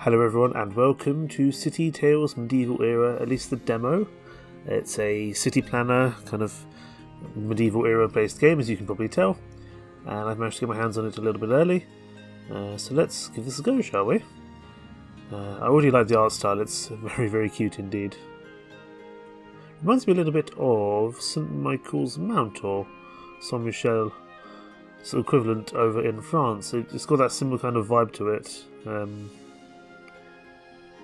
Hello everyone and welcome to City Tales Medieval Era, at least the demo. It's a city planner, kind of medieval era based game, as you can probably tell. And I've managed to get my hands on it a little bit early. So let's give this a go, shall we? I already like the art style, it's very, very cute indeed. Reminds me a little bit of St. Michael's Mount or Saint Michel, sort of equivalent over in France. It's got that similar kind of vibe to it.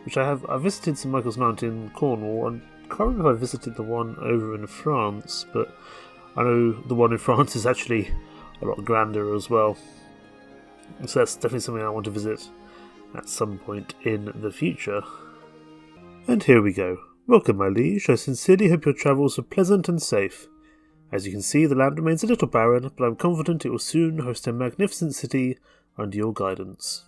Which I visited St. Michael's Mount in Cornwall, and I can't remember if I visited the one over in France, but I know the one in France is actually a lot grander as well. So that's definitely something I want to visit at some point in the future. And here we go. Welcome, my liege. I sincerely hope your travels are pleasant and safe. As you can see, the land remains a little barren, but I'm confident it will soon host a magnificent city under your guidance.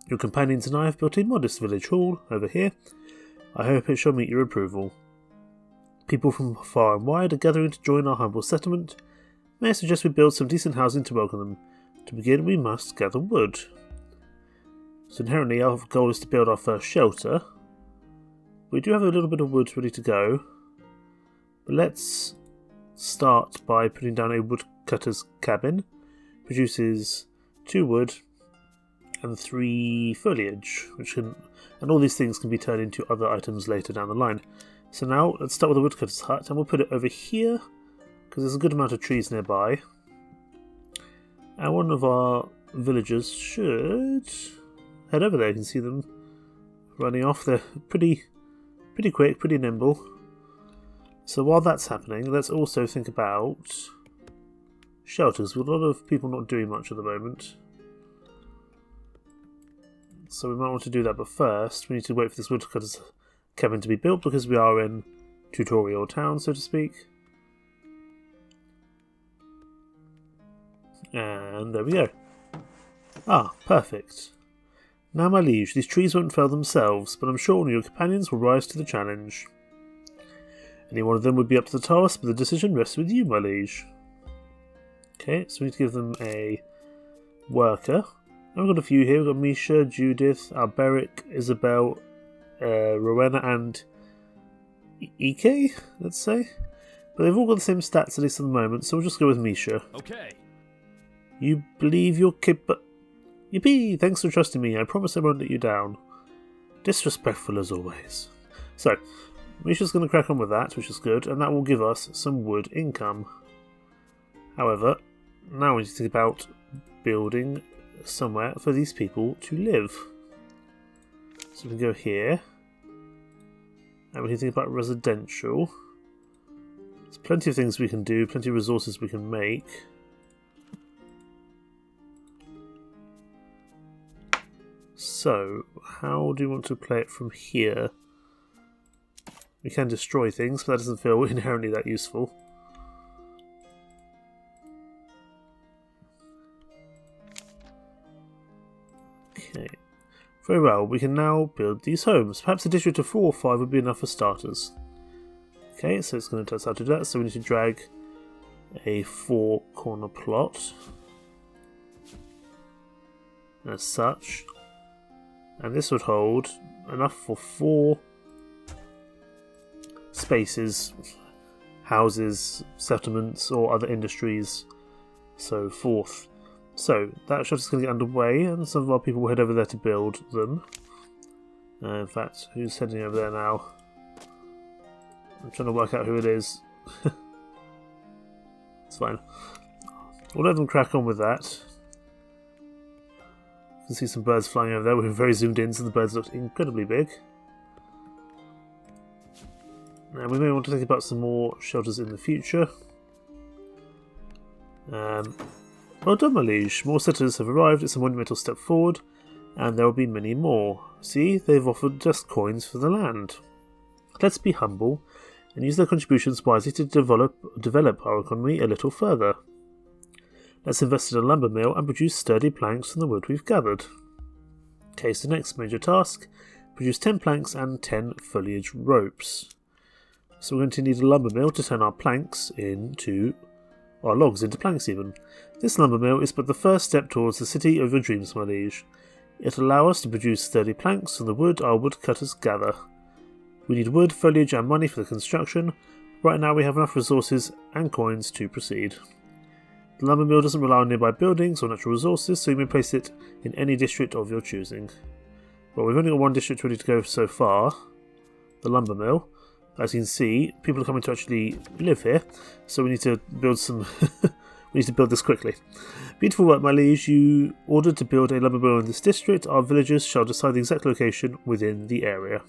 Your companions and I have built a modest village hall over here. I hope it shall meet your approval. People from far and wide are gathering to join our humble settlement. May I suggest we build some decent housing to welcome them? To begin, we must gather wood. So inherently our goal is to build our first shelter. We do have a little bit of wood ready to go. But let's start by putting down a woodcutter's cabin. Produces 2 wood and 3 foliage, and all these things can be turned into other items later down the line. So now let's start with the woodcutter's hut, and we'll put it over here because there's a good amount of trees nearby. And one of our villagers should head over there. You can see them running off. They're pretty quick, pretty nimble. So while that's happening, let's also think about shelters. With a lot of people not doing much at the moment. So we might want to do that, but first we need to wait for this woodcutter's cabin to be built because we are in tutorial town, so to speak. And there we go. Ah, perfect. Now, my liege, these trees won't fell themselves, but I'm sure one of your companions will rise to the challenge. Any one of them would be up to the task, but the decision rests with you, my liege. Okay, so we need to give them a worker. And we've got a few here. We've got Misha, Judith, Alberic, Isabel, Rowena and Ike, let's say. But they've all got the same stats, at least at the moment, so we'll just go with Misha. Okay. You believe you're Yippee! Thanks for trusting me. I promise I won't let you down. Disrespectful as always. So, Misha's going to crack on with that, which is good, and that will give us some wood income. However, now we need to think about building somewhere for these people to live. So we can go here, and we can think about residential. There's plenty of things we can do, plenty of resources we can make. So, how do you want to play it from here? We can destroy things, but that doesn't feel inherently that useful. Okay, very well, we can now build these homes. Perhaps a district of 4 or 5 would be enough for starters. Okay, so it's going to tell us how to do that, so we need to drag a 4-corner plot. As such. And this would hold enough for 4 spaces, houses, settlements, or other industries, so forth. So, that shelter's going to get underway, and some of our people will head over there to build them. In fact, who's heading over there now? I'm trying to work out who it is. It's fine. We'll let them crack on with that. You can see some birds flying over there. We're very zoomed in, so the birds look incredibly big. Now, we may want to think about some more shelters in the future. Well done, my liege. More settlers have arrived. It's a monumental step forward, and there will be many more. See, they've offered just coins for the land. Let's be humble and use their contributions wisely to develop our economy a little further. Let's invest in a lumber mill and produce sturdy planks from the wood we've gathered. Okay, so next major task, produce 10 planks and 10 foliage ropes. So we're going to need a lumber mill to turn our planks into, or logs into planks even. This lumber mill is but the first step towards the city of your dreams, my liege. It'll allow us to produce sturdy planks from the wood our woodcutters gather. We need wood, foliage and money for the construction. Right now we have enough resources and coins to proceed. The lumber mill doesn't rely on nearby buildings or natural resources, so you may place it in any district of your choosing. Well, we've only got one district ready to go so far, the lumber mill. As you can see, people are coming to actually live here, so we need to build some... we need to build this quickly. Beautiful work, my liege. You ordered to build a lumber mill in this district. Our villagers shall decide the exact location within the area.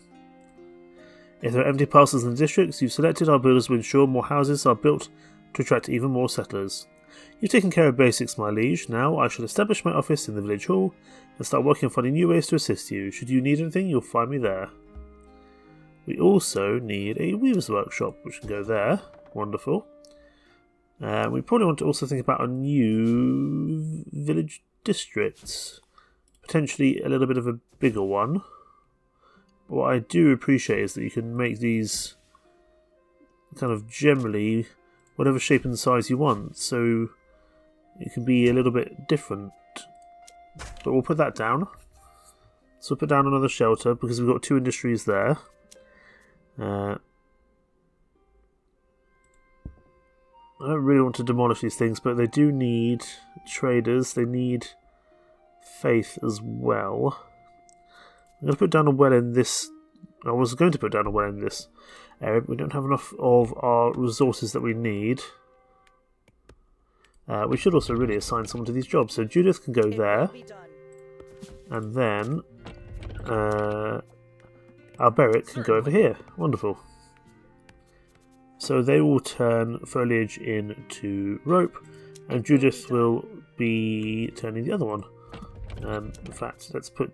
If there are empty parcels in the districts you've selected, our builders will ensure more houses are built to attract even more settlers. You've taken care of basics, my liege. Now I shall establish my office in the village hall and start working on finding new ways to assist you. Should you need anything, you'll find me there. We also need a weaver's workshop, which can go there. Wonderful. We probably want to also think about a new village district. Potentially a little bit of a bigger one. But what I do appreciate is that you can make these kind of generally whatever shape and size you want. So it can be a little bit different. But we'll put that down. So we'll put down another shelter because we've got 2 industries there. I don't really want to demolish these things, but they do need traders. They need faith as well. I'm going to put down a well in this... I was going to put down a well in this area, but we don't have enough of our resources that we need. We should also really assign someone to these jobs. So Judith can go there. And then... Alberic can go over here. Wonderful. So they will turn foliage into rope, and Judith will be turning the other one. In fact, let's put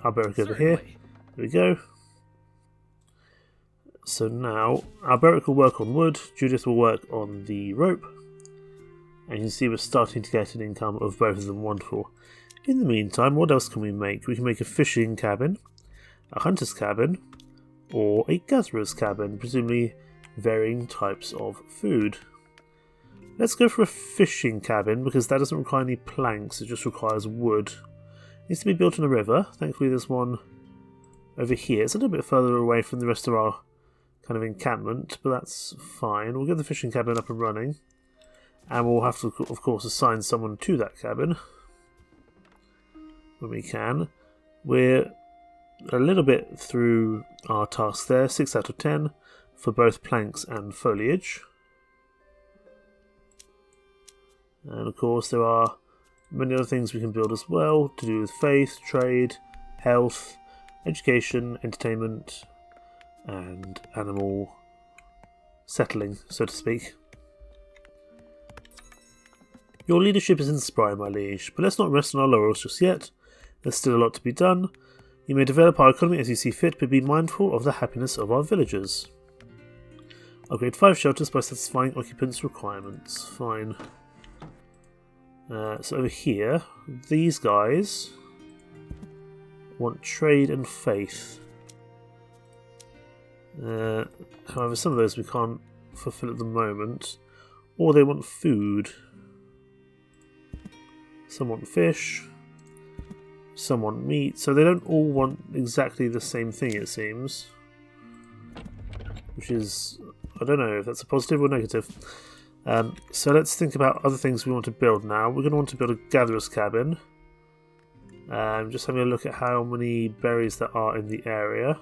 Alberic over here. There we go. So now Alberic will work on wood, Judith will work on the rope, and you can see we're starting to get an income of both of them. Wonderful. In the meantime, what else can we make? We can make a fishing cabin, a hunter's cabin, or a gatherer's cabin, presumably varying types of food. Let's go for a fishing cabin because that doesn't require any planks, it just requires wood. It needs to be built on a river. Thankfully there's one over here. It's a little bit further away from the rest of our kind of encampment, but that's fine. We'll get the fishing cabin up and running, and we'll have to of course assign someone to that cabin when we can. We're a little bit through our task there, 6 out of 10 for both planks and foliage. And of course there are many other things we can build as well, to do with faith, trade, health, education, entertainment, and animal settling, so to speak. Your leadership is inspiring, my liege, but let's not rest on our laurels just yet. There's still a lot to be done. You may develop our economy as you see fit, but be mindful of the happiness of our villagers. Upgrade 5 shelters by satisfying occupants' requirements. Fine. So over here, these guys want trade and faith. However, some of those we can't fulfill at the moment. Or they want food. Some want fish. Some want meat. So they don't all want exactly the same thing, it seems. Which is... I don't know if that's a positive or negative. So let's think about other things we want to build now. We're going to want to build a gatherer's cabin. Just having a look at how many berries there are in the area.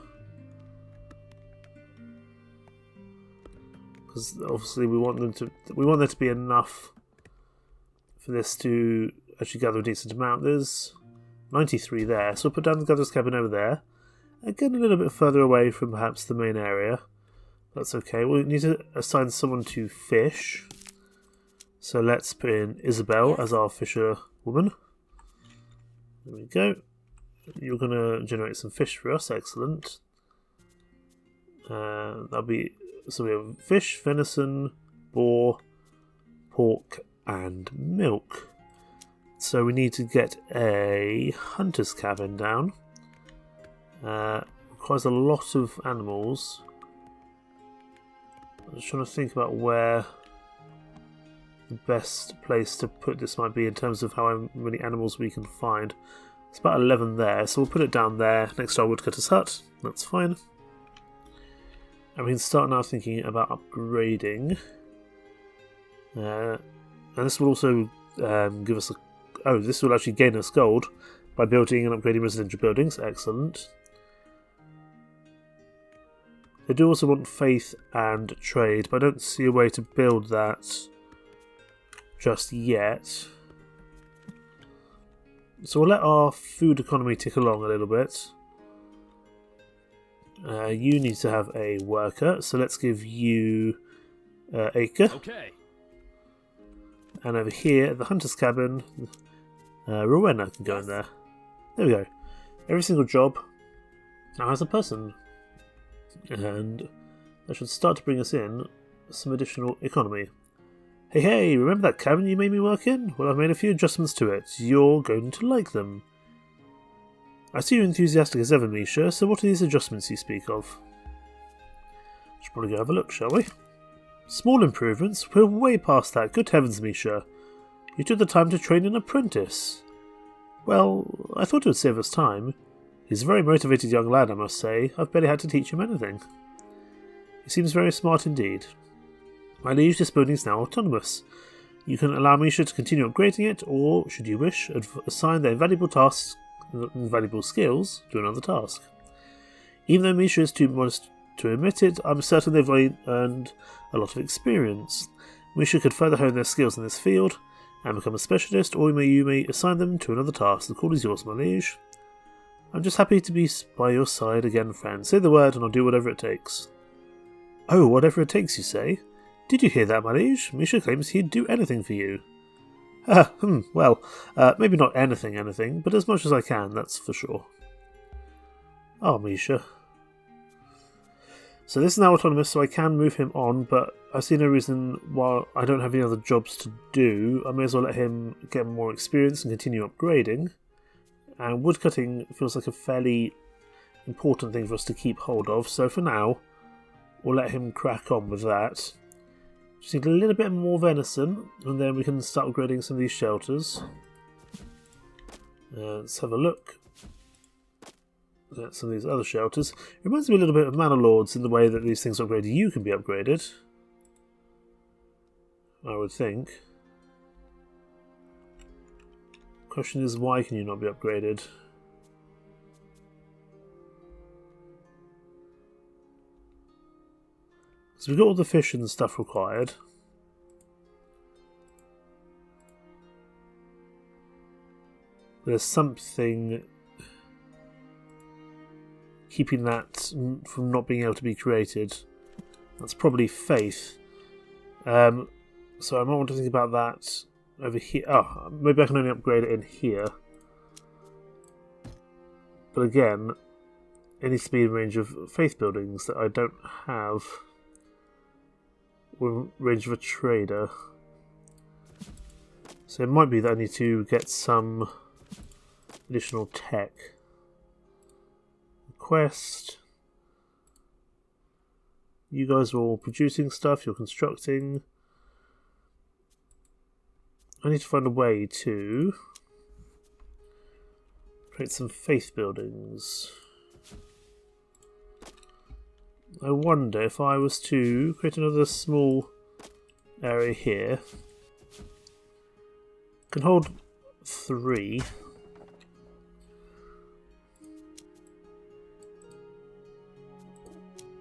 Because obviously we want there to be enough for this to actually gather a decent amount. There's 93 there, so we'll put down the gatherer's cabin over there. Again, a little bit further away from perhaps the main area. That's okay. We need to assign someone to fish. So let's put in Isabel as our fisher woman. There we go. You're going to generate some fish for us. Excellent. That'll be... So we have fish, venison, boar, pork, and milk. So we need to get a hunter's cabin down. Requires a lot of animals. I'm just trying to think about where the best place to put this might be in terms of how many animals we can find. It's about 11 there, so we'll put it down there next to our woodcutter's hut. That's fine. And we can start now thinking about upgrading. And this will also give us a... Oh, this will actually gain us gold by building and upgrading residential buildings. Excellent. They do also want faith and trade, but I don't see a way to build that just yet. So we'll let our food economy tick along a little bit. You need to have a worker, so let's give you acre. Okay. And over here at the hunter's cabin, Rowena can go in there. There we go. Every single job now has a person. And that should start to bring us in some additional economy. Hey, remember that cabin you made me work in? Well, I've made a few adjustments to it. You're going to like them. I see you're enthusiastic as ever, Misha, so what are these adjustments you speak of? Should probably go have a look, shall we? Small improvements? We're way past that. Good heavens, Misha. You took the time to train an apprentice. Well, I thought it would save us time. He's a very motivated young lad, I must say. I've barely had to teach him anything. He seems very smart indeed. My liege, this building is now autonomous. You can allow Misha to continue upgrading it, or, should you wish, assign the invaluable tasks and invaluable skills to another task. Even though Misha is too modest to admit it, I'm certain they've earned a lot of experience. Misha could further hone their skills in this field and become a specialist, or you may assign them to another task. The call is yours, my liege. I'm just happy to be by your side again, friend. Say the word and I'll do whatever it takes. Oh, whatever it takes, you say? Did you hear that, my liege? Misha claims he'd do anything for you. Well, maybe not anything, but as much as I can, that's for sure. Oh, Misha. So this is now autonomous, so I can move him on, but I see no reason while I don't have any other jobs to do. I may as well let him get more experience and continue upgrading. And woodcutting feels like a fairly important thing for us to keep hold of, so for now, we'll let him crack on with that. Just need a little bit more venison, and then we can start upgrading some of these shelters. Let's have a look at some of these other shelters. It reminds me a little bit of Manor Lords in the way that these things are upgraded. You can be upgraded, I would think. Question is, why can you not be upgraded? So we've got all the fish and stuff required. There's something keeping that from not being able to be created. That's probably faith. So I might want to think about that over here. Oh, maybe I can only upgrade it in here. But again, it needs to be in range of faith buildings that I don't have. With range of a trader. So it might be that I need to get some additional tech. Quest. You guys are all producing stuff, you're constructing. I need to find a way to create some faith buildings. I wonder if I was to create another small area here. Can hold 3.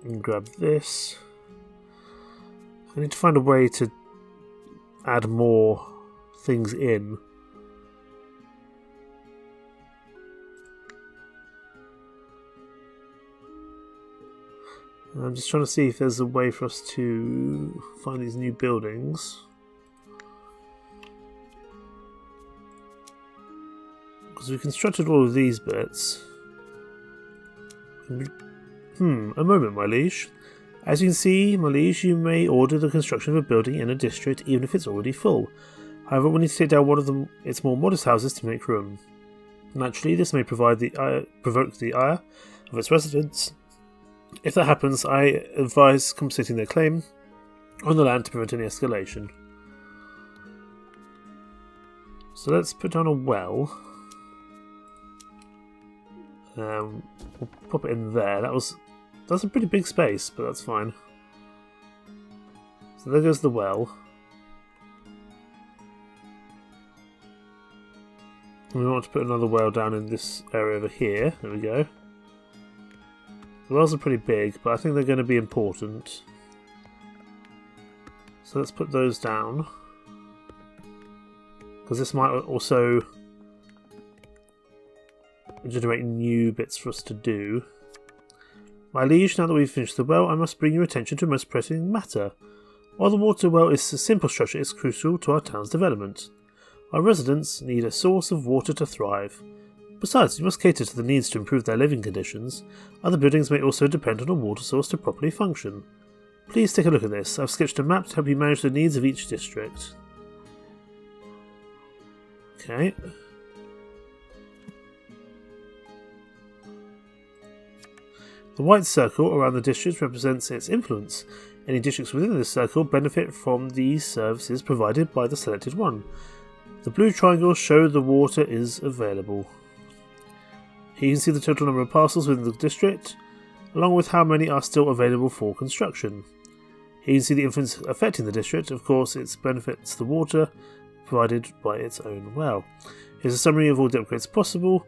And grab this. I need to find a way to add more things in. I'm just trying to see if there's a way for us to find these new buildings. Because we constructed all of these bits. A moment, my liege. As you can see, my liege, you may order the construction of a building in a district even if it's already full. However, we need to take down one of its more modest houses to make room. Naturally, this may provoke the ire of its residents. If that happens, I advise compensating their claim on the land to prevent any escalation. So let's put down a well. We'll pop it in there. That's a pretty big space, but that's fine. So there goes the well. And we want to put another well down in this area over here. There we go. The wells are pretty big, but I think they're going to be important. So let's put those down. Because this might also generate new bits for us to do. My liege, now that we've finished the well, I must bring your attention to a most pressing matter. While the water well is a simple structure, it's crucial to our town's development. Our residents need a source of water to thrive. Besides, we must cater to the needs to improve their living conditions. Other buildings may also depend on a water source to properly function. Please take a look at this. I've sketched a map to help you manage the needs of each district. Okay. The white circle around the district represents its influence. Any districts within this circle benefit from these services provided by the selected one. The blue triangles show the water is available. Here you can see the total number of parcels within the district, along with how many are still available for construction. Here you can see the influence affecting the district. Of course, it benefits the water provided by its own well. Here's a summary of all the upgrades possible.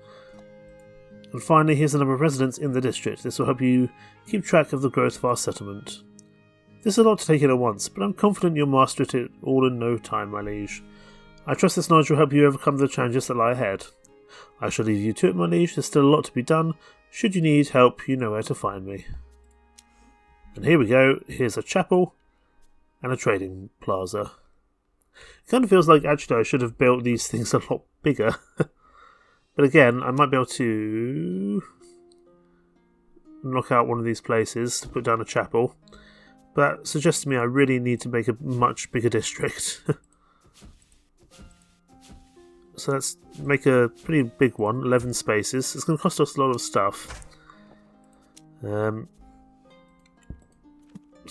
And finally, here's the number of residents in the district. This will help you keep track of the growth of our settlement. This is a lot to take in at once, but I'm confident you'll master it all in no time, my liege. I trust this knowledge will help you overcome the challenges that lie ahead. I shall leave you to it, my liege. There's still a lot to be done. Should you need help, you know where to find me. And here we go. Here's a chapel and a trading plaza. It kind of feels like actually I should have built these things a lot bigger. But again, I might be able to knock out one of these places to put down a chapel. But that suggests to me I really need to make a much bigger district. So let's make a pretty big one, 11 spaces. It's going to cost us a lot of stuff. So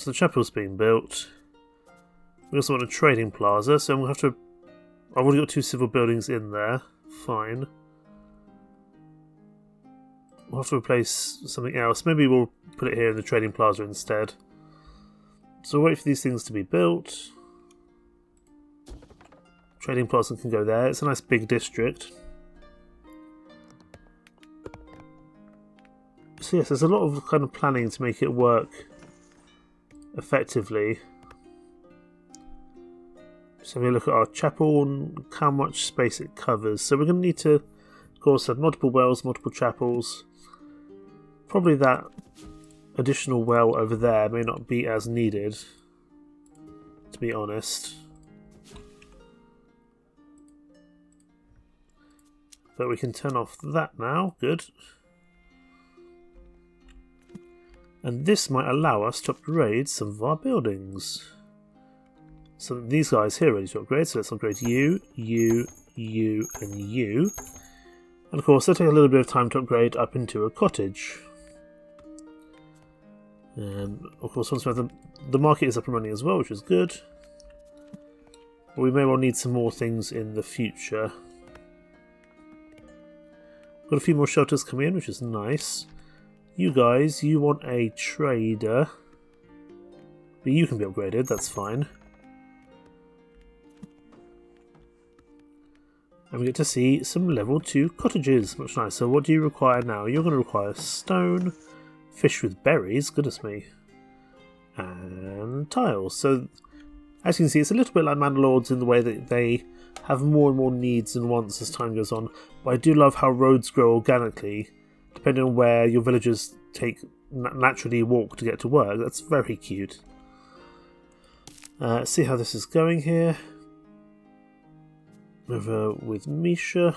the chapel's being built. We also want a trading plaza, so I'm going to have to... I've already got 2 civil buildings in there. Fine. We'll have to replace something else. Maybe we'll put it here in the trading plaza instead. So we'll wait for these things to be built. Trading plaza can go there. It's a nice big district. So yes, there's a lot of kind of planning to make it work effectively. Just having a look at our chapel and how much space it covers. So we're going to need to, of course, have multiple wells, multiple chapels. Probably that additional well over there may not be as needed, to be honest. But we can turn off that now. Good. And this might allow us to upgrade some of our buildings. So these guys here are ready to upgrade. So let's upgrade you, you, you, and you. And of course, they'll take a little bit of time to upgrade up into a cottage. And of course, once we have the market is up and running as well, which is good. But we may well need some more things in the future. Got a few more shelters coming in, which is nice. You guys, you want a trader. But you can be upgraded, that's fine. And we get to see some level 2 cottages, much nicer. What do you require now? You're going to require stone, fish with berries, goodness me, and tiles. So, as you can see, it's a little bit like Mandalords in the way that they have more and more needs and wants as time goes on. But I do love how roads grow organically, depending on where your villagers naturally walk to get to work. That's very cute. See how this is going here. Over with Misha.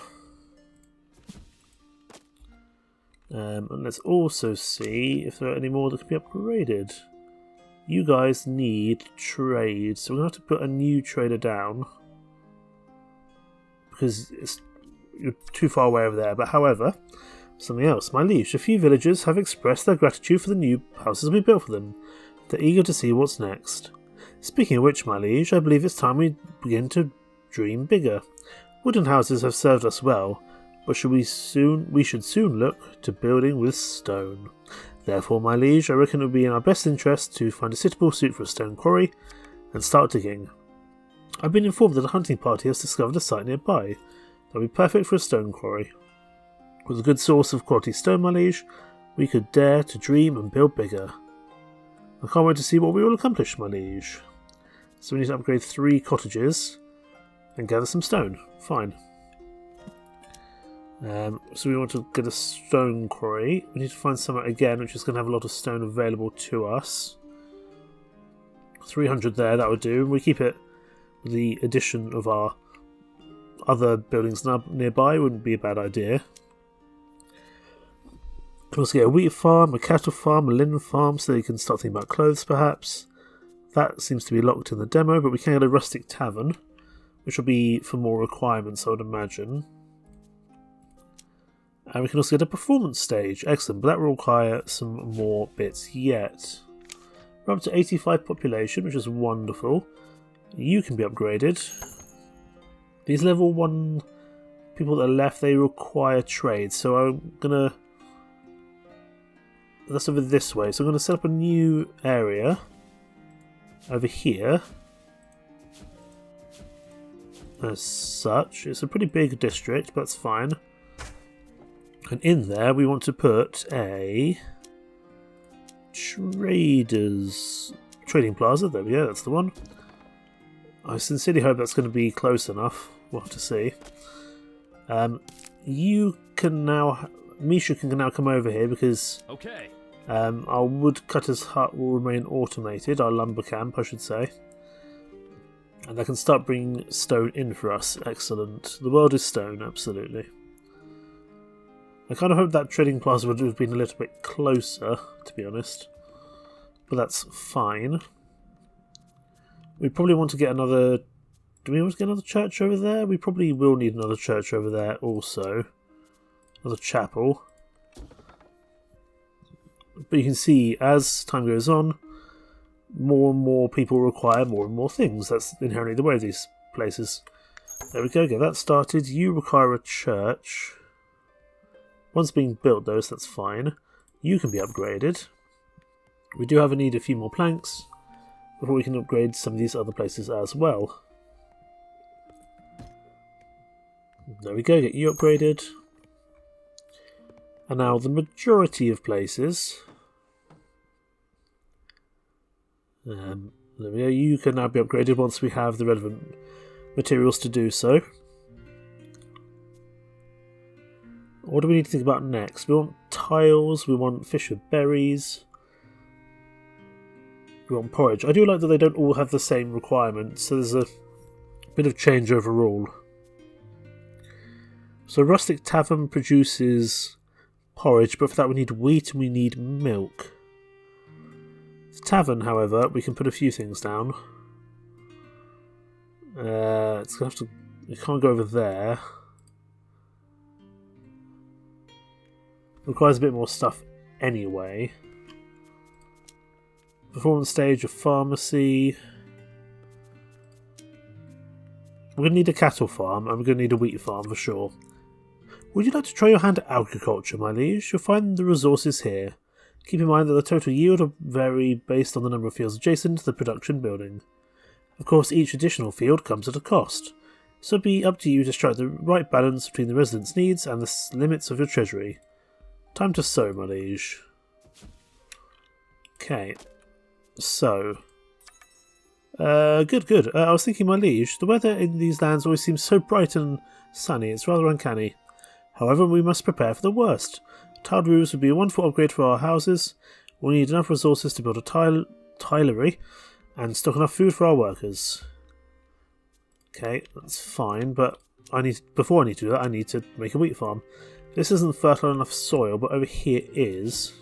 And let's also see if there are any more that can be upgraded. You guys need trade, so we're going to have to put a new trader down. Because you're too far away over there. But however, something else. My liege, a few villagers have expressed their gratitude for the new houses we built for them. They're eager to see what's next. Speaking of which, my liege, I believe it's time we begin to dream bigger. Wooden houses have served us well, but we should soon look to building with stone. Therefore, my liege, I reckon it would be in our best interest to find a suitable suit for a stone quarry and start digging. I've been informed that a hunting party has discovered a site nearby that would be perfect for a stone quarry. With a good source of quality stone, my liege, we could dare to dream and build bigger. I can't wait to see what we will accomplish, my liege. So we need to upgrade 3 cottages and gather some stone. Fine. So we want to get a stone quarry. We need to find somewhere again which is going to have a lot of stone available to us. 300 there, that would do. We keep it with the addition of our other buildings nearby, wouldn't be a bad idea. We can also get a wheat farm, a cattle farm, a linen farm, so you can start thinking about clothes perhaps. That seems to be locked in the demo, but we can get a rustic tavern, which will be for more requirements, I would imagine. And we can also get a performance stage. Excellent, but that will require some more bits yet. We're up to 85 population, which is wonderful. You can be upgraded. These level 1 people that are left, they require trade, so I'm going to... That's over this way, so I'm going to set up a new area over here. As such, it's a pretty big district, but that's fine. And in there we want to put a trading plaza. There we go, that's the one. I sincerely hope that's going to be close enough. We'll have to see. You can now... Misha can now come over here because our woodcutter's hut will remain automated, our lumber camp I should say. And they can start bringing stone in for us. Excellent. The world is stone, absolutely. I kind of hope that trading plaza would have been a little bit closer, to be honest. But that's fine. We probably want to get another... Do we want to get another church over there? We probably will need another church over there also. Another chapel. But you can see, as time goes on, more and more people require more and more things. That's inherently the way of these places. There we go, get that started. You require a church. One's being built though, so that's fine. You can be upgraded. We do have a need a few more planks before we can upgrade some of these other places as well. There we go, get you upgraded. And now the majority of places... there we go, you can now be upgraded once we have the relevant materials to do so. What do we need to think about next? We want tiles, we want fish with berries, we want porridge. I do like that they don't all have the same requirements, so there's a bit of change overall. So rustic tavern produces porridge, but for that we need wheat and we need milk. The tavern, however, we can put a few things down. It's gonna have to. We can't go over there. Requires a bit more stuff anyway. Performance stage, a pharmacy. We're gonna need a cattle farm and we're gonna need a wheat farm for sure. Would you like to try your hand at agriculture, my liege? You'll find the resources here. Keep in mind that the total yield will vary based on the number of fields adjacent to the production building. Of course, each additional field comes at a cost, so it'll be up to you to strike the right balance between the residents' needs and the limits of your treasury. Time to sow, my liege. Okay, so... good. I was thinking, my liege, the weather in these lands always seems so bright and sunny, it's rather uncanny. However, we must prepare for the worst. Tiled roofs would be a wonderful upgrade for our houses. We'll need enough resources to build a tilery and stock enough food for our workers. Okay, that's fine, but before I need to do that, I need to make a wheat farm. This isn't fertile enough soil, but over here is.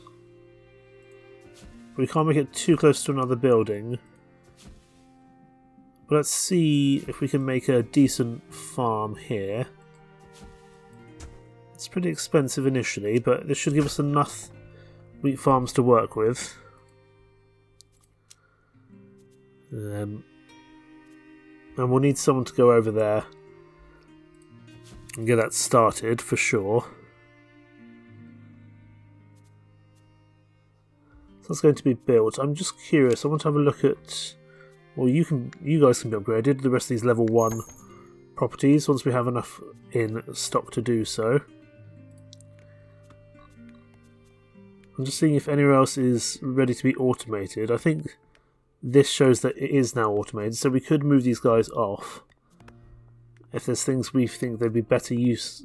We can't make it too close to another building. But let's see if we can make a decent farm here. It's pretty expensive initially, but this should give us enough wheat farms to work with. And we'll need someone to go over there and get that started for sure. So that's going to be built. I'm just curious. I want to have a look at. Well, you guys can be upgraded. The rest of these level 1 properties once we have enough in stock to do so. I'm just seeing if anywhere else is ready to be automated. I think this shows that it is now automated, so we could move these guys off if there's things we think they'd be better use,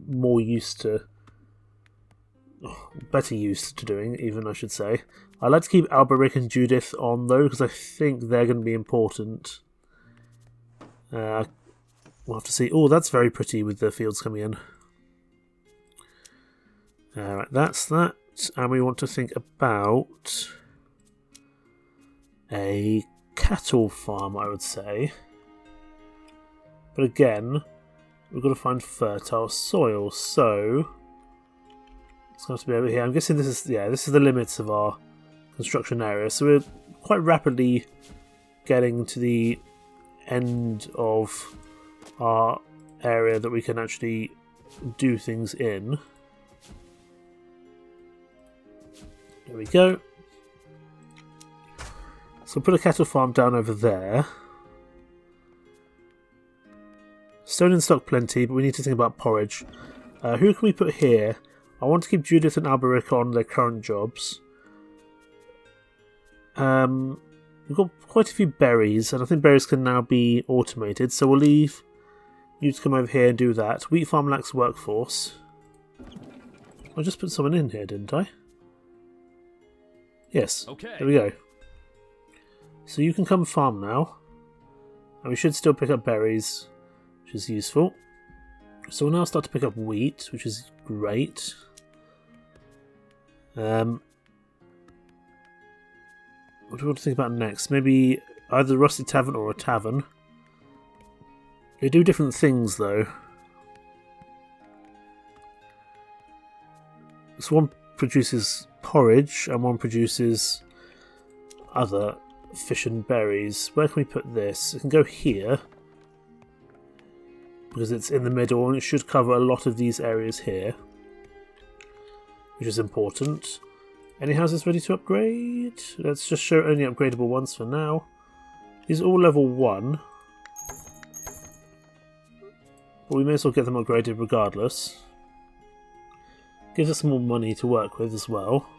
more used to, better used to doing, even I should say. I'd like to keep Alberic and Judith on though, because I think they're going to be important. We'll have to see. Oh, that's very pretty with the fields coming in. Right, that's that, and we want to think about a cattle farm, I would say. But again, we've got to find fertile soil, so it's going to be over here. I'm guessing this is the limits of our construction area, so we're quite rapidly getting to the end of our area that we can actually do things in. There we go. So we'll put a cattle farm down over there. Stone in stock plenty, but we need to think about porridge. Who can we put here? I want to keep Judith and Alberic on their current jobs. We've got quite a few berries, and I think berries can now be automated, so we'll leave you to come over here and do that. Wheat farm lacks workforce. I just put someone in here, didn't I? Yes, okay. There we go. So you can come farm now, and we should still pick up berries, which is useful. So we'll now start to pick up wheat, which is great. What do we want to think about next? Maybe either a rusty tavern or a tavern. They do different things though. So one produces porridge and one produces other fish and berries. Where can we put this? It can go here because it's in the middle and it should cover a lot of these areas here, which is important. Any houses ready to upgrade? Let's just show only upgradable ones for now. These are all level 1. But we may as well get them upgraded regardless. Gives us more money to work with as well.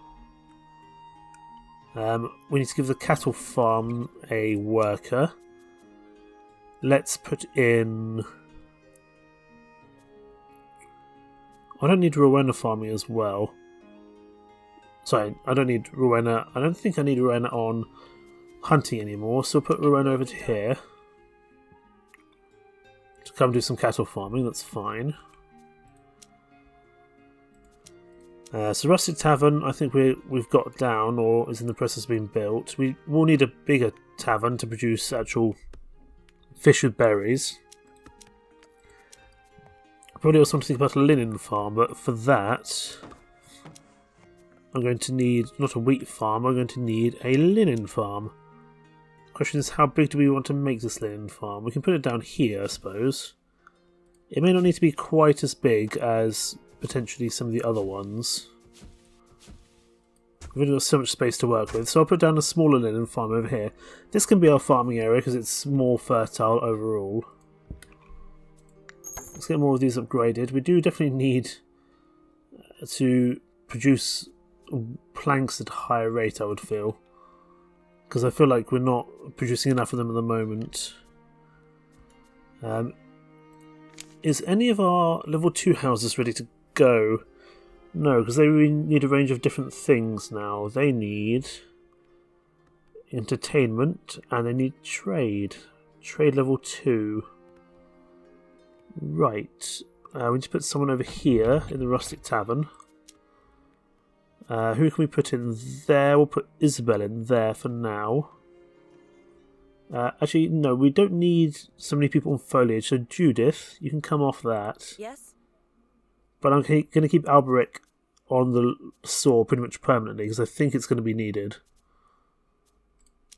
We need to give the cattle farm a worker. Let's put in... I don't need Rowena farming as well. Sorry, I don't need Rowena. I don't think I need Rowena on hunting anymore, so we'll put Rowena over to here to come do some cattle farming. That's fine. So Rustic Tavern, I think we've got down, or is in the process of being built. We will need a bigger tavern to produce actual fish with berries. Probably also want to think about a linen farm, but for that I'm going to need, not a wheat farm, I'm going to need a linen farm. The question is, how big do we want to make this linen farm? We can put it down here, I suppose. It may not need to be quite as big as potentially some of the other ones. We've only got so much space to work with, so I'll put down a smaller linen farm over here. This can be our farming area because it's more fertile overall. Let's get more of these upgraded. We do definitely need to produce planks at a higher rate, I would feel, because I feel like we're not producing enough of them at the moment. Is any of our level 2 houses ready to go? No, because they need a range of different things now. They need entertainment and they need trade. Trade level 2. Right. We need to put someone over here in the Rustic Tavern. Who can we put in there? We'll put Isabel in there for now. Actually, no, we don't need so many people on foliage. So Judith, you can come off that. Yes. But I'm going to keep Alberic on the saw pretty much permanently because I think it's going to be needed.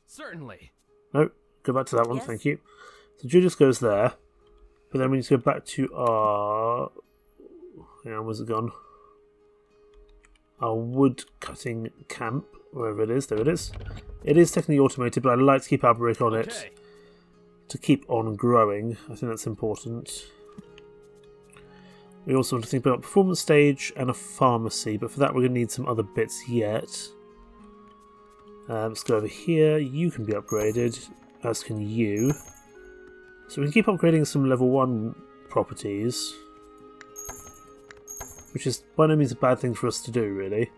Certainly. No, go back to that one, yes. Thank you. So Judith goes there. But then we need to go back to our... Yeah, where's it gone? Our wood cutting camp, wherever it is. There it is. It is technically automated, but I like to keep our brick on it to keep on growing. I think that's important. We also want to think about a performance stage and a pharmacy, but for that we're going to need some other bits yet. Let's go over here. You can be upgraded, as can you. So we can keep upgrading some level 1 properties, which is by no means a bad thing for us to do, really.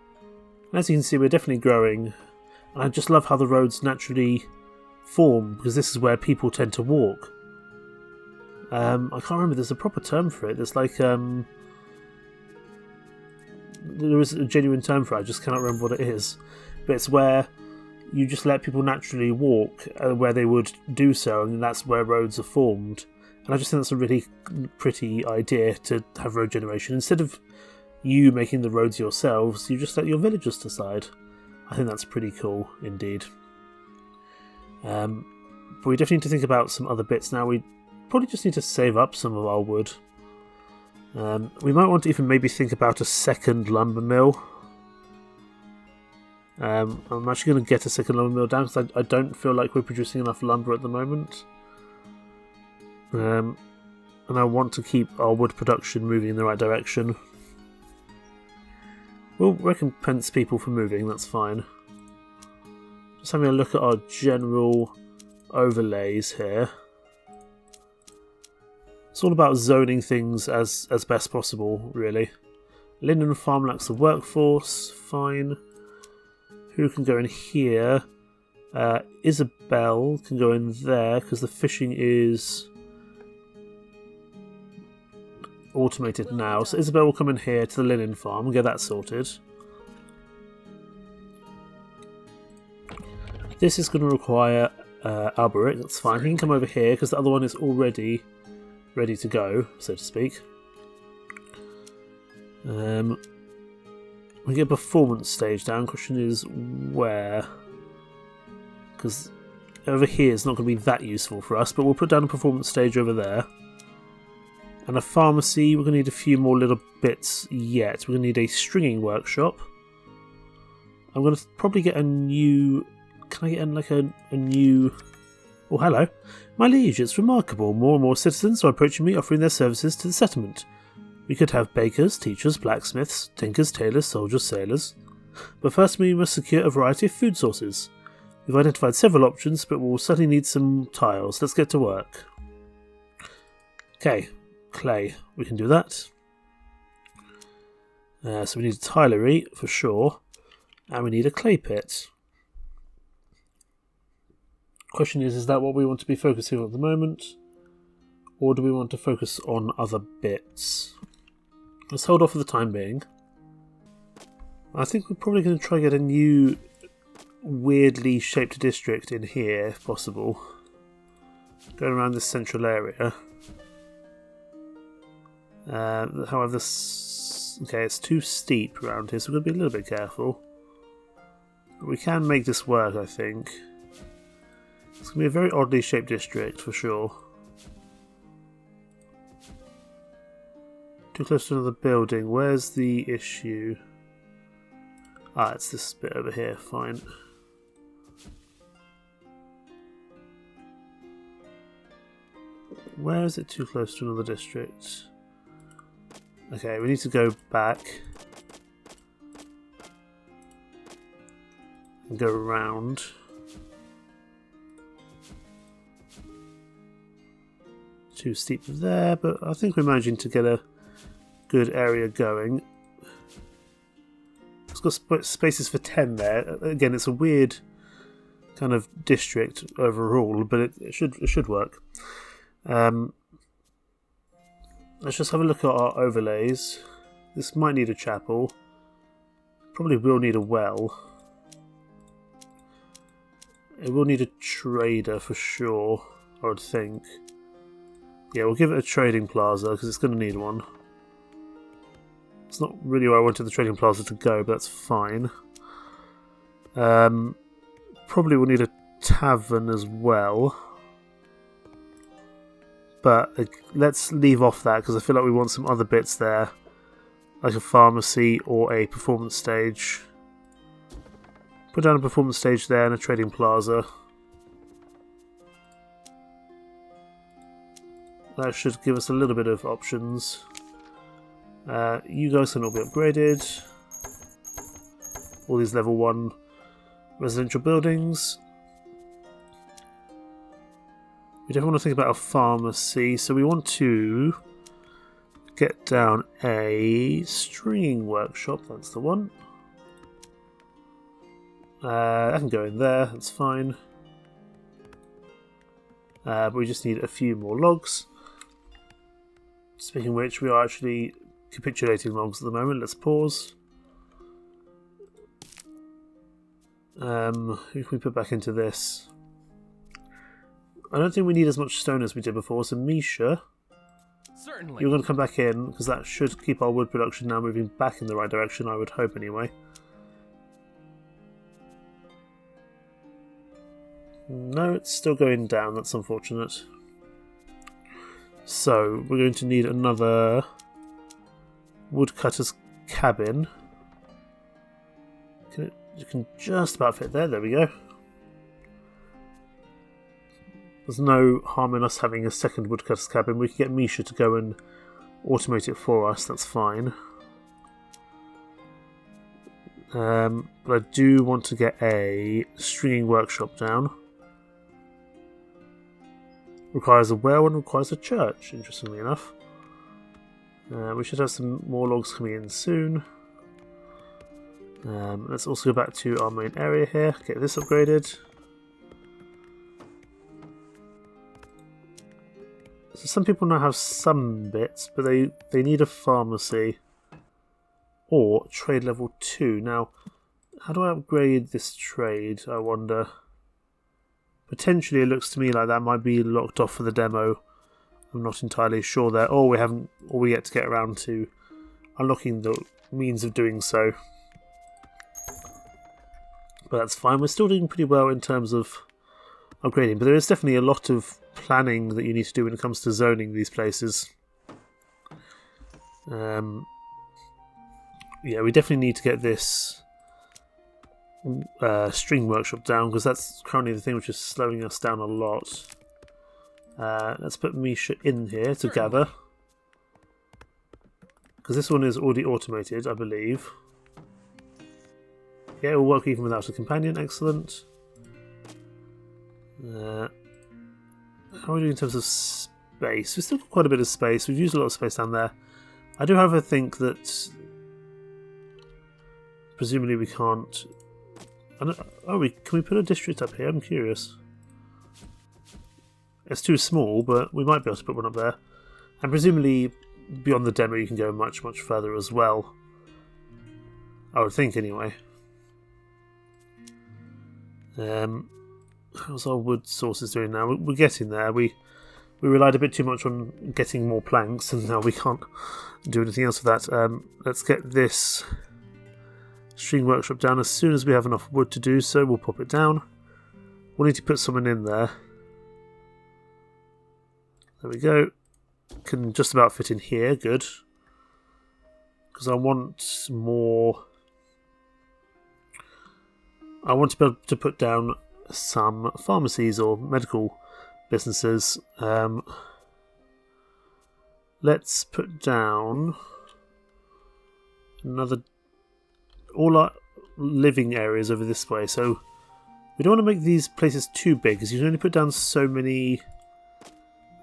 And as you can see, we're definitely growing, and I just love how the roads naturally form, because this is where people tend to walk. I can't remember, there's a proper term for it. There's like, there is a genuine term for it, I just cannot remember what it is. But it's where you just let people naturally walk where they would do so, and that's where roads are formed. And I just think that's a really pretty idea to have road generation. Instead of you making the roads yourselves, you just let your villagers decide. I think that's pretty cool indeed. But we definitely need to think about some other bits now. We probably just need to save up some of our wood. We might want to even maybe think about a second lumber mill. I'm actually going to get a second lumber mill down because I don't feel like we're producing enough lumber at the moment. And I want to keep our wood production moving in the right direction. We'll recompense people for moving, that's fine. Just having a look at our general overlays here. It's all about zoning things as best possible, really. Linden Farm lacks the workforce, fine. Who can go in here? Isabel can go in there because the fishing is automated now. So Isabel will come in here to the linen farm and get that sorted. This is going to require Alberic, that's fine. He can come over here because the other one is already ready to go, so to speak. We get a performance stage down. Question is where? Because over here is not going to be that useful for us, but we'll put down a performance stage over there. And a pharmacy, we're going to need a few more little bits yet. We're going to need a stringing workshop. I'm going to probably get a new... Can I get in like a new... Oh, hello. My liege, it's remarkable. More and more citizens are approaching me offering their services to the settlement. We could have bakers, teachers, blacksmiths, tinkers, tailors, soldiers, sailors. But first we must secure a variety of food sources. We've identified several options, but we'll certainly need some tiles. Let's get to work. Okay, clay. We can do that. So we need a tilery, for sure. And we need a clay pit. Question is that what we want to be focusing on at the moment? Or do we want to focus on other bits? Let's hold off for the time being. I think we're probably going to try and get a new weirdly shaped district in here, if possible. Going around this central area. However, okay, it's too steep around here, so we're going to be a little bit careful. But we can make this work, I think. It's going to be a very oddly shaped district, for sure. Too close to another building. Where's the issue? Ah, it's this bit over here. Fine. Where is it too close to another district? Okay, we need to go back and go around. Too steep there, but I think we're managing to get a good area going. It's got spaces for 10 there. Again, it's a weird kind of district overall, but it should work. Let's just have a look at our overlays. This might need a chapel. Probably will need a well. It will need a trader for sure, I would think. Yeah, we'll give it a trading plaza because it's going to need one. It's not really where I wanted the trading plaza to go, but that's fine. Probably we'll need a tavern as well. but let's leave off that because I feel like we want some other bits there, like a pharmacy or a performance stage. Put down a performance stage there and a trading plaza. That should give us a little bit of options. You guys can all be upgraded. All these level 1 residential buildings. We definitely want to think about a pharmacy, so we want to get down a stringing workshop, that's the one. I can go in there, that's fine. But we just need a few more logs. Speaking of which, we are actually capitulating logs at the moment, let's pause. Who can we put back into this? I don't think we need as much stone as we did before, so Misha, certainly, you're going to come back in, because that should keep our wood production now moving back in the right direction, I would hope anyway. No, it's still going down, that's unfortunate. So, we're going to need another woodcutter's cabin. You can just about fit there we go. There's no harm in us having a second woodcutter's cabin. We can get Misha to go and automate it for us, that's fine. But I do want to get a stringing workshop down. Requires a well and requires a church, interestingly enough. We should have some more logs coming in soon. Let's also go back to our main area here, get this upgraded. So some people now have some bits, but they need a pharmacy or trade level 2. Now, how do I upgrade this trade, I wonder? Potentially it looks to me like that might be locked off for the demo. I'm not entirely sure there. Or we yet to get around to unlocking the means of doing so. But that's fine. We're still doing pretty well in terms of upgrading, but there is definitely a lot of planning that you need to do when it comes to zoning these places. Yeah, we definitely need to get this string workshop down because that's currently the thing which is slowing us down a lot. Let's put Misha in here to gather, because this one is already automated, I believe. Yeah, it will work even without a companion, excellent. How are we doing in terms of space? We've still got quite a bit of space. We've used a lot of space down there. I do however think that presumably we can't... can we put a district up here? I'm curious. It's too small, but we might be able to put one up there. And presumably beyond the demo you can go much, much further as well. I would think anyway. How's our wood sources doing now? We're getting there. We relied a bit too much on getting more planks, and now we can't do anything else with that. Let's get this string workshop down. As soon as we have enough wood to do so, we'll pop it down. We'll need to put someone in there. There we go. Can just about fit in here. Good. Because I want more... I want to be able to put down some pharmacies or medical businesses. Let's put down all our living areas over this way. So we don't want to make these places too big because you can only put down so many.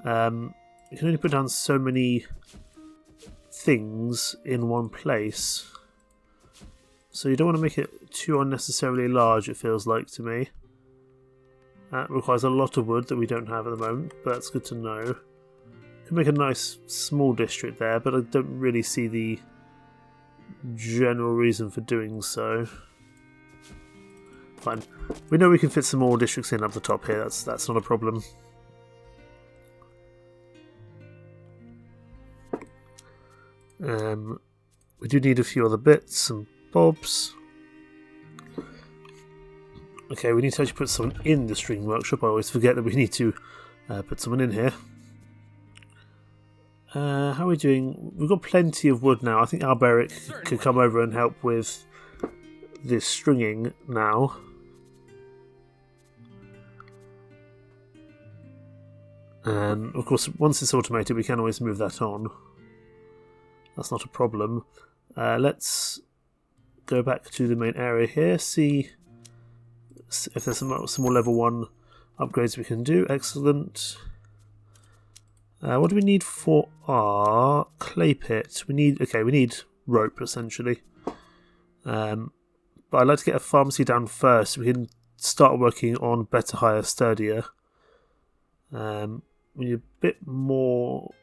You can only put down so many things in one place. So you don't want to make it too unnecessarily large, it feels like to me. That requires a lot of wood that we don't have at the moment, but that's good to know. Could make a nice small district there, but I don't really see the general reason for doing so. Fine. We know we can fit some more districts in up the top here, that's not a problem. We do need a few other bits and bobs. Okay, we need to actually put someone in the string workshop. I always forget that we need to put someone in here. How are we doing? We've got plenty of wood now. I think Alberic could come over and help with this stringing now. And of course, once it's automated, we can always move that on. That's not a problem. Let's go back to the main area here, see if there's some more level 1 upgrades we can do. Excellent. What do we need for our clay pit? We need rope essentially. But I'd like to get a pharmacy down first so we can start working on better, higher, sturdier. We need a bit more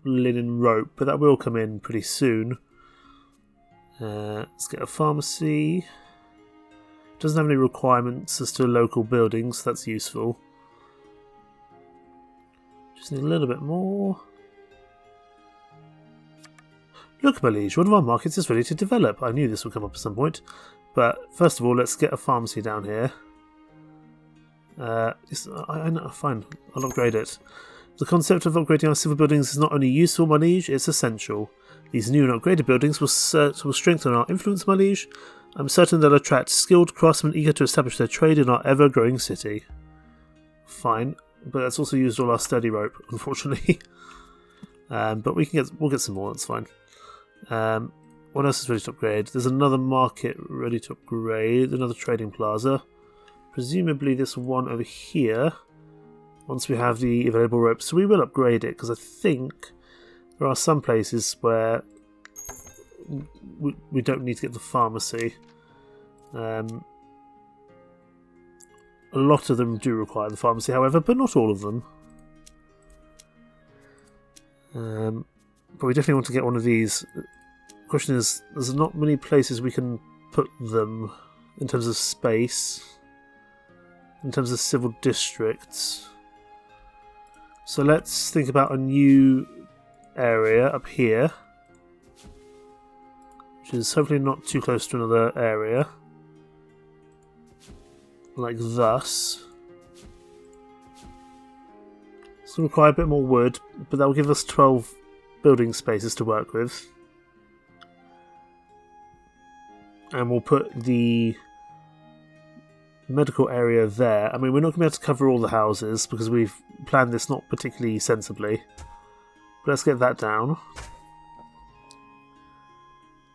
linen rope, but that will come in pretty soon. Let's get a pharmacy. Doesn't have any requirements as to local buildings, so that's useful. Just need a little bit more. Look, my liege, one of our markets is ready to develop. I knew this would come up at some point. But first of all, let's get a pharmacy down here. I know, fine, I'll upgrade it. The concept of upgrading our civil buildings is not only useful, my liege, it's essential. These new and upgraded buildings will strengthen our influence, my liege. I'm certain they'll attract skilled craftsmen eager to establish their trade in our ever-growing city. Fine, but that's also used all our sturdy rope, unfortunately. But we'll get some more, that's fine. What else is ready to upgrade? There's another market ready to upgrade, another trading plaza. Presumably this one over here, once we have the available rope. So we will upgrade it, because I think there are some places where we don't need to get the pharmacy. A lot of them do require the pharmacy, however, but not all of them. But we definitely want to get one of these. The question is, there's not many places we can put them in terms of space. In terms of civil districts. So let's think about a new area up here, which is hopefully not too close to another area, like thus. It's going to require a bit more wood, but that will give us 12 building spaces to work with. And we'll put the medical area there. I mean, we're not going to be able to cover all the houses because we've planned this not particularly sensibly. But let's get that down.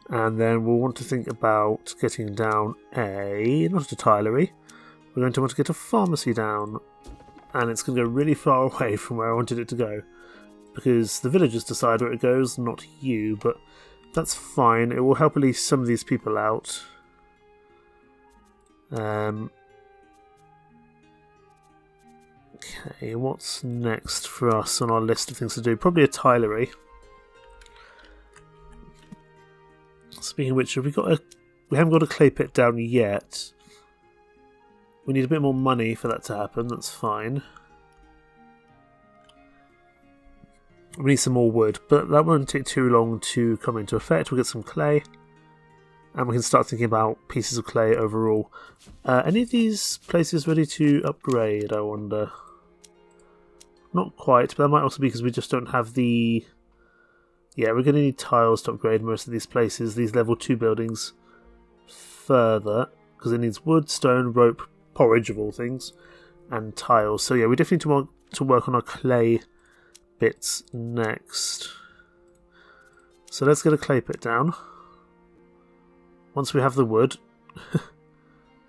And then we'll want to think about getting down not a tilery. We're going to want to get a pharmacy down. And it's going to go really far away from where I wanted it to go. Because the villagers decide where it goes, not you. But that's fine. It will help at least some of these people out. Okay, what's next for us on our list of things to do? Probably a tilery. Speaking of which, we haven't got a clay pit down yet. We need a bit more money for that to happen, that's fine. We need some more wood, but that won't take too long to come into effect. We'll get some clay, and we can start thinking about pieces of clay overall. Any of these places ready to upgrade, I wonder? Not quite, but that might also be because we just don't have the... Yeah, we're going to need tiles to upgrade most of these places, these level 2 buildings, further, because it needs wood, stone, rope, porridge of all things, and tiles. So yeah, we definitely want to work on our clay bits next. So let's get a clay pit down. Once we have the wood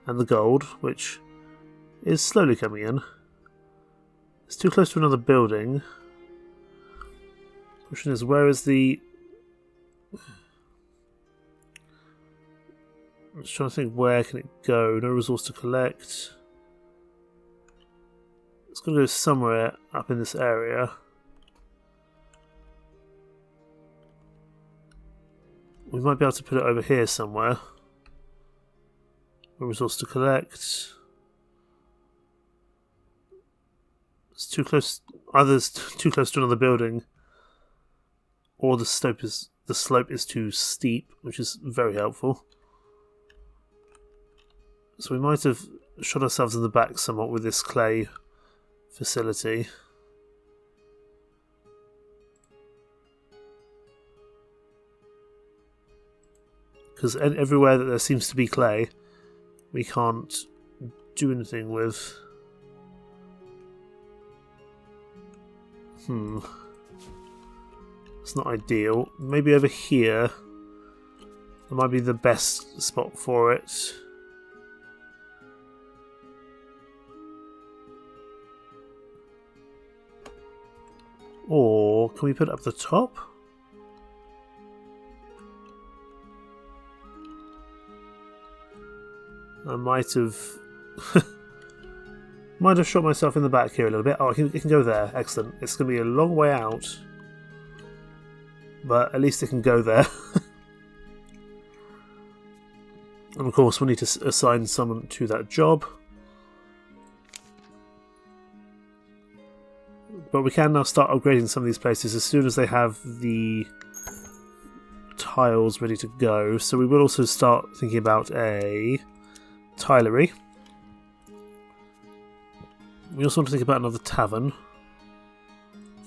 and the gold, which is slowly coming in. It's too close to another building. Question is, where is the... I'm just trying to think, where can it go? No resource to collect. It's going to go somewhere up in this area. We might be able to put it over here somewhere. No resource to collect. It's too close. Either it's too close to another building, or the slope is too steep, which is very helpful. So we might have shot ourselves in the back somewhat with this clay facility. because everywhere that there seems to be clay, we can't do anything with. It's not ideal. Maybe over here, that might be the best spot for it. Or can we put it up the top? I might have shot myself in the back here a little bit. Oh, it can go there. Excellent. It's going to be a long way out, but at least it can go there. And of course, we need to assign someone to that job. But we can now start upgrading some of these places as soon as they have the tiles ready to go. So we will also start thinking about a tilery. We also want to think about another tavern.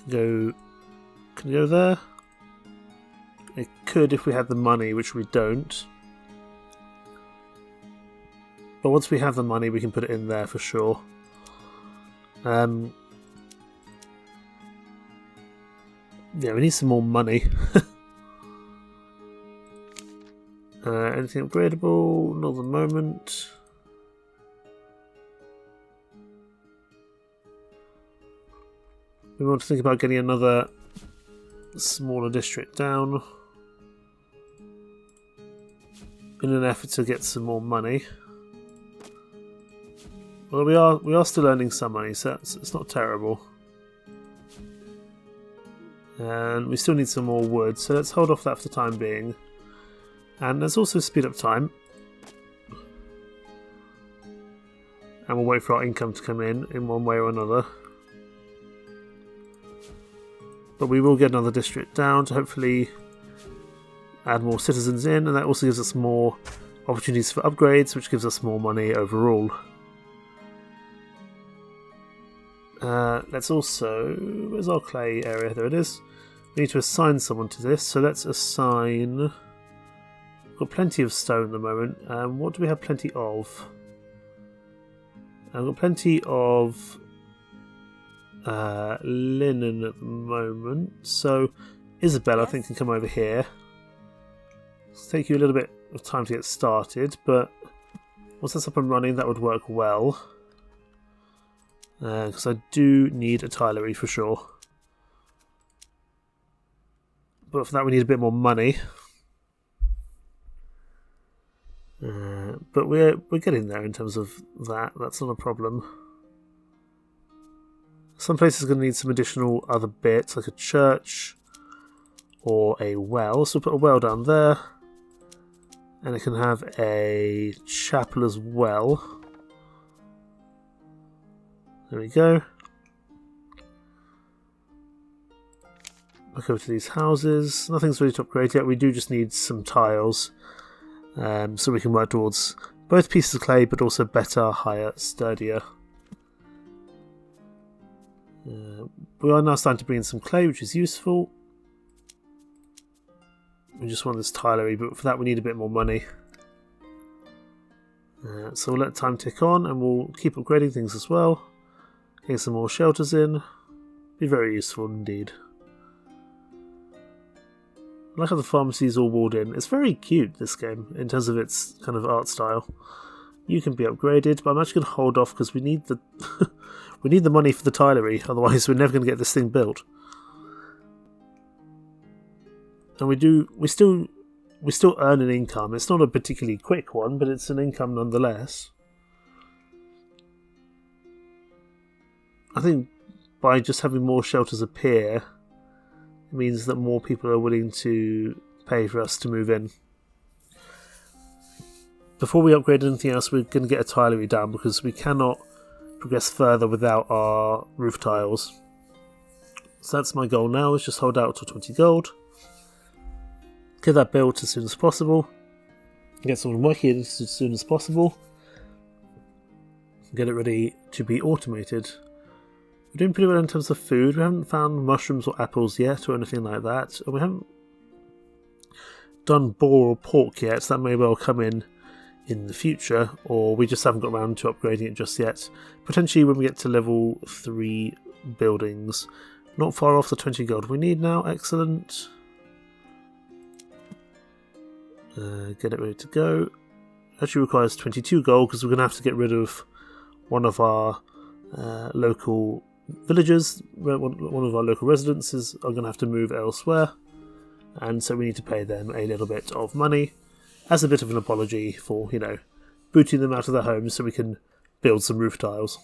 Can you go there? It could if we had the money, which we don't. But once we have the money, we can put it in there for sure. Yeah, we need some more money. Anything upgradable? Not at the moment. We want to think about getting another smaller district down in an effort to get some more money. Well, we are still earning some money, so it's not terrible. And we still need some more wood, so let's hold off that for the time being. And let's also speed up time. And we'll wait for our income to come in one way or another. But we will get another district down to hopefully add more citizens in, and that also gives us more opportunities for upgrades, which gives us more money overall. Let's also... Where's our clay area? There it is. We need to assign someone to this, so let's assign... We've got plenty of stone at the moment. What do we have plenty of? I've got plenty of linen at the moment, so Isabella I think can come over here. It'll take you a little bit of time to get started, but once that's up and running that would work well. Because I do need a tilery for sure. But for that we need a bit more money. But we're getting there in terms of that. That's not a problem. Some places are going to need some additional other bits, like a church or a well. So we'll put a well down there. And it can have a chapel as well. There we go. Back over to these houses. Nothing's ready to upgrade yet. We do just need some tiles. So we can work towards both pieces of clay, but also better, higher, sturdier. We are now starting to bring in some clay, which is useful. We just want this tilery, but for that we need a bit more money. So we'll let time tick on, and we'll keep upgrading things as well. Getting some more shelters in. Be very useful indeed. I like how the pharmacy is all walled in. It's very cute, this game, in terms of its kind of art style. You can be upgraded, but I'm actually going to hold off because we need the we need the money for the tilery, otherwise we're never going to get this thing built. And we still earn an income. It's not a particularly quick one, but it's an income nonetheless. I think by just having more shelters appear, it means that more people are willing to pay for us to move in. Before we upgrade anything else, we're going to get a tilery down because we cannot progress further without our roof tiles. So that's my goal now, is just hold out to 20 gold. Get that built as soon as possible. Get someone working as soon as possible. Get it ready to be automated. We're doing pretty well in terms of food. We haven't found mushrooms or apples yet or anything like that. And we haven't done boar or pork yet, so that may well come in the future, or we just haven't got around to upgrading it just yet. Potentially when we get to level 3 buildings. Not far off the 20 gold we need now. Excellent. Get it ready to go. Actually requires 22 gold because we're going to have to get rid of one of our local villagers. One of our local residences are going to have to move elsewhere, and so we need to pay them a little bit of money as a bit of an apology for, you know, booting them out of their homes so we can build some roof tiles.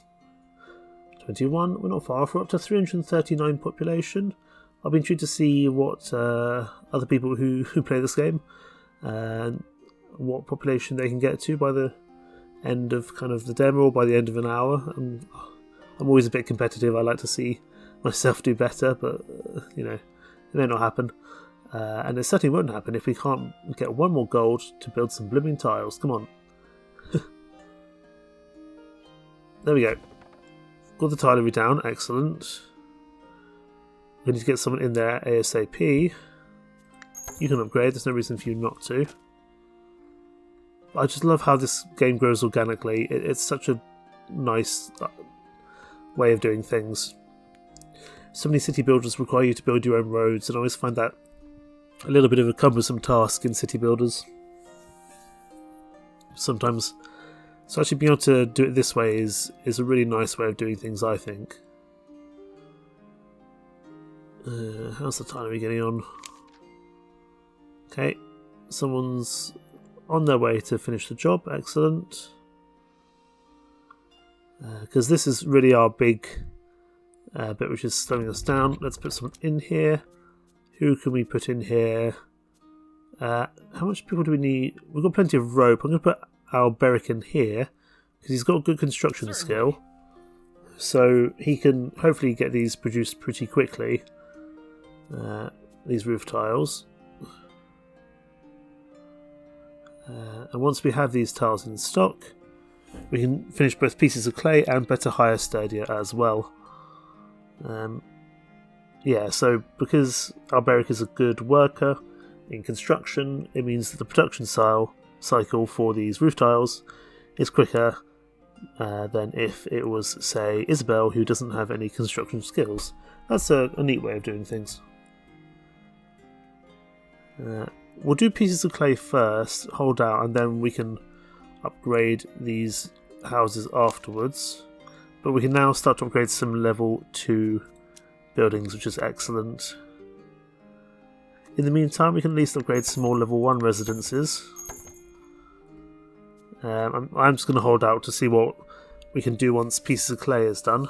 21, we're not far off, we're up to 339 population. I'll be intrigued to see what other people who play this game and what population they can get to by the end of kind of the demo, or by the end of an hour. I'm always a bit competitive. I like to see myself do better, but you know, it may not happen, and it certainly won't happen if we can't get one more gold to build some blooming tiles. Come on. There we go. Got the tilery down. Excellent. We need to get someone in there ASAP. You can upgrade. There's no reason for you not to. I just love how this game grows organically. It's such a nice way of doing things. So many city builders require you to build your own roads, and I always find that a little bit of a cumbersome task in city builders sometimes. So actually being able to do it this way is a really nice way of doing things, I think. How's the tilery getting on? Okay, someone's on their way to finish the job. Excellent. Because this is really our big bit which is slowing us down. Let's put someone in here. Who can we put in here? How much people do we need? We've got plenty of rope. I'm going to put our Beric in here because he's got good construction skill. So he can hopefully get these produced pretty quickly. These roof tiles. And once we have these tiles in stock, we can finish both pieces of clay and better hire sturdier as well. Yeah, so because our Beric is a good worker in construction, it means that the production cycle for these roof tiles is quicker than if it was, say, Isabel, who doesn't have any construction skills. That's a neat way of doing things. We'll do pieces of clay first, hold out, and then we can upgrade these houses afterwards. But we can now start to upgrade some level 2 buildings, which is excellent. In the meantime, we can at least upgrade some more level 1 residences. I'm just going to hold out to see what we can do once pieces of clay is done.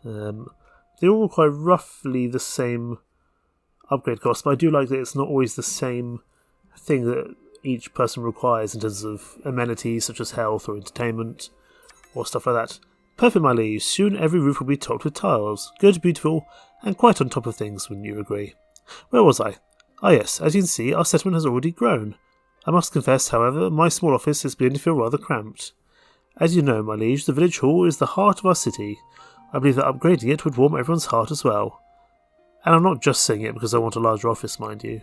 They all require roughly the same upgrade cost, but I do like that it's not always the same thing that each person requires in terms of amenities such as health or entertainment or stuff like that. Perfect, my liege. Soon every roof will be topped with tiles. Good, beautiful, and quite on top of things, wouldn't you agree? Where was I? Ah yes, as you can see, our settlement has already grown. I must confess, however, my small office is beginning to feel rather cramped. As you know, my liege, the village hall is the heart of our city. I believe that upgrading it would warm everyone's heart as well. And I'm not just saying it because I want a larger office, mind you.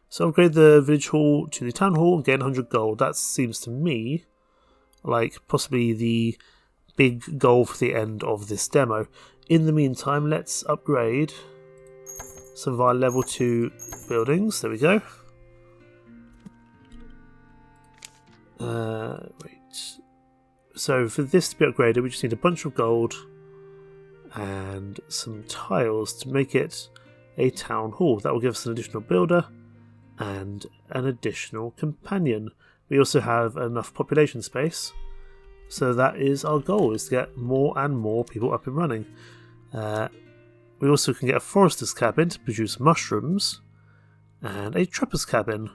So upgrade the village hall to the town hall and gain 100 gold. That seems to me like possibly the big goal for the end of this demo. In the meantime, let's upgrade some of our level 2 buildings. There we go. Right. So for this to be upgraded, we just need a bunch of gold and some tiles to make it a town hall. That will give us an additional builder and an additional companion. We also have enough population space, so that is our goal, is to get more and more people up and running. We also can get a forester's cabin to produce mushrooms and a trapper's cabin,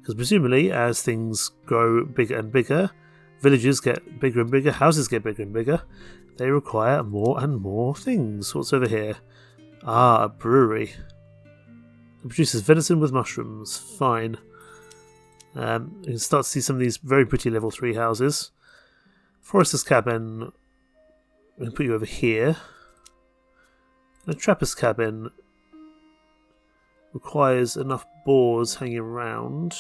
because presumably as things grow bigger and bigger, villages get bigger and bigger, houses get bigger and bigger, they require more and more things. What's over here? Ah, a brewery. It produces venison with mushrooms. Fine. You can start to see some of these very pretty level 3 houses. Forester's cabin, we can put you over here. And a trapper's cabin, requires enough boars hanging around.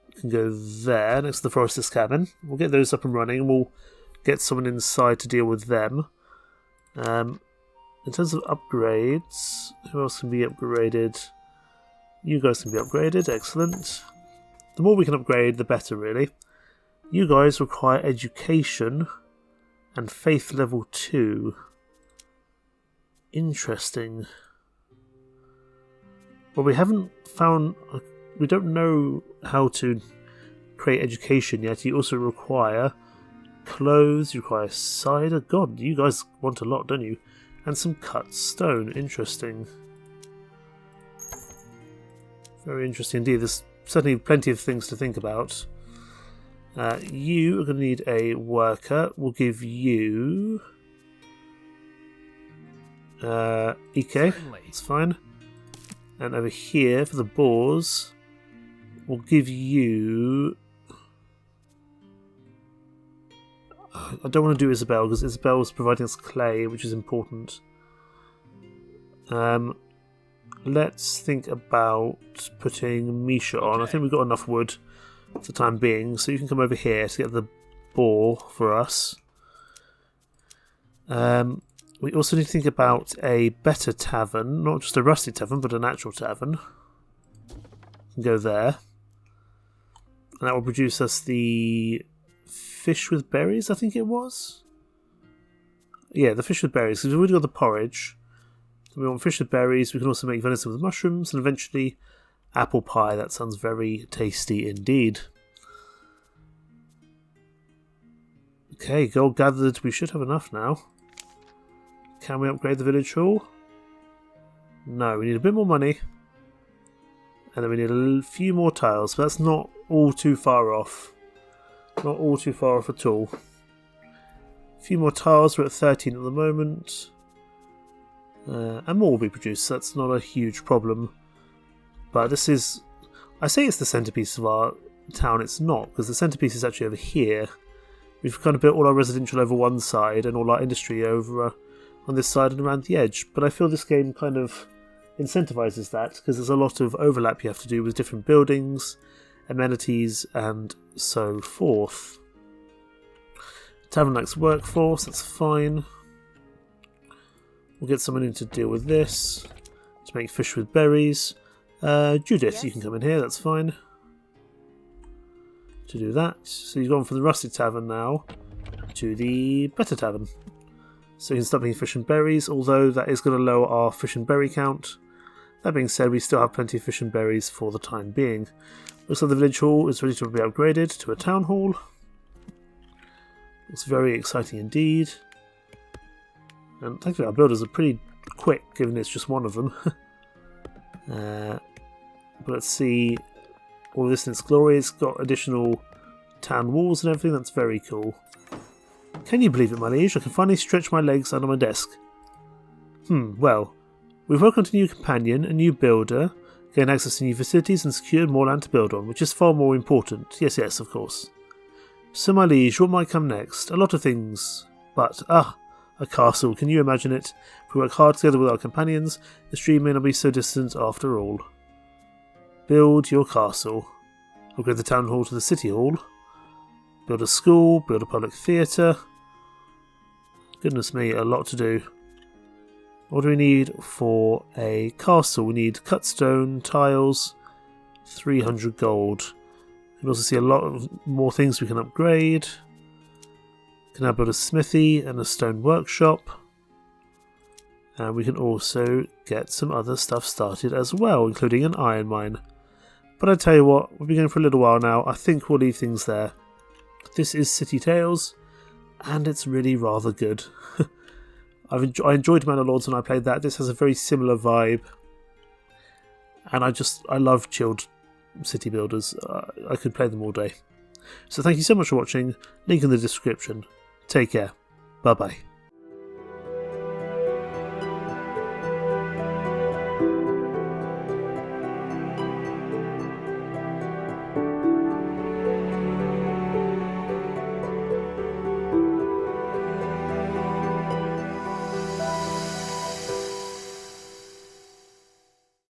We can go there next to the forester's cabin. We'll get those up and running and we'll get someone inside to deal with them. In terms of upgrades, who else can be upgraded? You guys can be upgraded, excellent. The more we can upgrade, the better, really. You guys require education and faith level 2. Interesting. Well, we haven't found... we don't know how to create education yet. You also require clothes, you require cider. God, you guys want a lot, don't you? And some cut stone. Interesting. Very interesting indeed. There's certainly plenty of things to think about. You are going to need a worker. We'll give you... Ike. That's fine. And over here, for the boars, we'll give you... I don't want to do Isabel because Isabel's providing us clay, which is important. Let's think about putting Misha on. I think we've got enough wood for the time being, so you can come over here to get the boar for us. We also need to think about a better tavern, not just a rusty tavern, but an actual tavern. Go there. And that will produce us the fish with berries, I think it was? Yeah, the fish with berries, because we've already got the porridge. We want fish with berries, we can also make venison with mushrooms, and eventually apple pie. That sounds very tasty indeed. Okay, gold gathered, we should have enough now. Can we upgrade the village hall? No, we need a bit more money. And then we need a few more tiles, but that's not all too far off. Not all too far off at all. A few more tiles, we're at 13 at the moment. And more will be produced, so that's not a huge problem. But this is... I say it's the centrepiece of our town, it's not, because the centrepiece is actually over here. We've kind of built all our residential over one side and all our industry over on this side and around the edge. But I feel this game kind of incentivises that, because there's a lot of overlap you have to do with different buildings, amenities, and so forth. Tavern lacks workforce, that's fine. We'll get someone in to deal with this, to make fish with berries. Judith, yes. You can come in here, that's fine. To do that. So you've gone from the rusty tavern now to the better tavern. So you can start making fish and berries, although that is going to lower our fish and berry count. That being said, we still have plenty of fish and berries for the time being. Looks like the village hall is ready to be upgraded to a town hall. Looks very exciting indeed. And thankfully our builders are pretty quick, given it's just one of them. But let's see. All of this in its glory. It's got additional town walls and everything. That's very cool. Can you believe it, my liege? I can finally stretch my legs under my desk. Well, we've welcomed a new companion, a new builder, gained access to new facilities and secured more land to build on, which is far more important. Yes, of course. So, my liege, what might come next? A lot of things. But, a castle. Can you imagine it? If we work hard together with our companions, this dream may not be so distant after all. Build your castle. Upgrade the town hall to the city hall. Build a school, build a public theatre. Goodness me, a lot to do. What do we need for a castle? We need cut stone, tiles, 300 gold. We can also see a lot of more things we can upgrade. We can now build a smithy and a stone workshop. And we can also get some other stuff started as well, including an iron mine. But I tell you what, we've been going for a little while now. I think we'll leave things there. This is City Tales, and it's really rather good. I enjoyed Manor Lords when I played that. This has a very similar vibe, and I love chilled city builders. I could play them all day. So thank you so much for watching. Link in the description. Take care. Bye bye.